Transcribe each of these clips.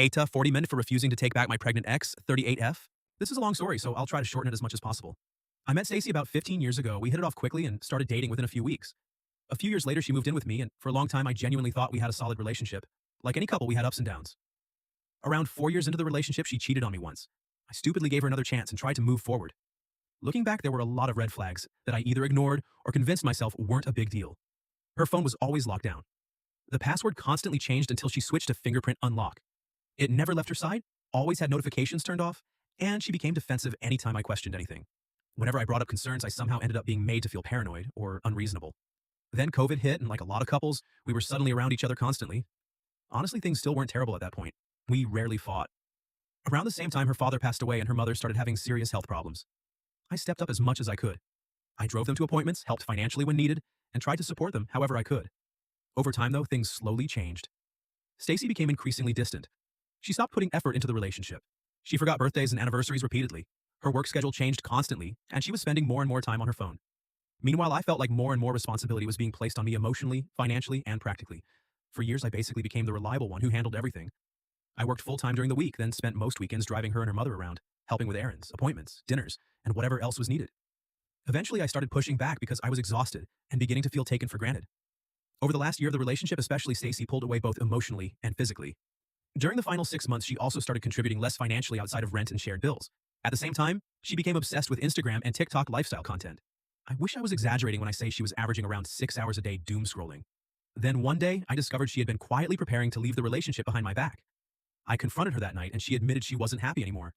ATA 40 men for refusing to take back my pregnant ex, 38F. This is a long story, so I'll try to shorten it as much as possible. I met Stacy about 15 years ago. We hit it off quickly and started dating within a few weeks. A few years later, she moved in with me, and for a long time, I genuinely thought we had a solid relationship. Like any couple, we had ups and downs. Around 4 years into the relationship, she cheated on me once. I stupidly gave her another chance and tried to move forward. Looking back, there were a lot of red flags that I either ignored or convinced myself weren't a big deal. Her phone was always locked down. The password constantly changed until she switched to fingerprint unlock. It never left her side, always had notifications turned off, and she became defensive anytime I questioned anything. Whenever I brought up concerns, I somehow ended up being made to feel paranoid or unreasonable. Then COVID hit, and like a lot of couples, we were suddenly around each other constantly. Honestly, things still weren't terrible at that point. We rarely fought. Around the same time, her father passed away and her mother started having serious health problems. I stepped up as much as I could. I drove them to appointments, helped financially when needed, and tried to support them however I could. Over time, though, things slowly changed. Stacy became increasingly distant. She stopped putting effort into the relationship. She forgot birthdays and anniversaries repeatedly. Her work schedule changed constantly, and she was spending more and more time on her phone. Meanwhile, I felt like more and more responsibility was being placed on me emotionally, financially, and practically. For years, I basically became the reliable one who handled everything. I worked full-time during the week, then spent most weekends driving her and her mother around, helping with errands, appointments, dinners, and whatever else was needed. Eventually, I started pushing back because I was exhausted and beginning to feel taken for granted. Over the last year of the relationship, especially, Stacy pulled away both emotionally and physically. During the final 6 months, she also started contributing less financially outside of rent and shared bills. At the same time, she became obsessed with Instagram and TikTok lifestyle content. I wish I was exaggerating when I say she was averaging around 6 hours a day doom scrolling. Then one day, I discovered she had been quietly preparing to leave the relationship behind my back. I confronted her that night and she admitted she wasn't happy anymore.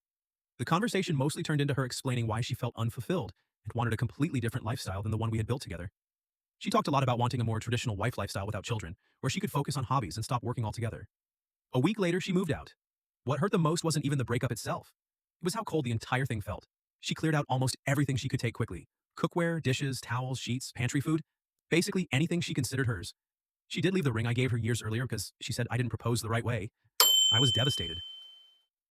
The conversation mostly turned into her explaining why she felt unfulfilled and wanted a completely different lifestyle than the one we had built together. She talked a lot about wanting a more traditional wife lifestyle without children, where she could focus on hobbies and stop working altogether. A week later, she moved out. What hurt the most wasn't even the breakup itself. It was how cold the entire thing felt. She cleared out almost everything she could take quickly. Cookware, dishes, towels, sheets, pantry food. Basically anything she considered hers. She did leave the ring I gave her years earlier because she said I didn't propose the right way. I was devastated.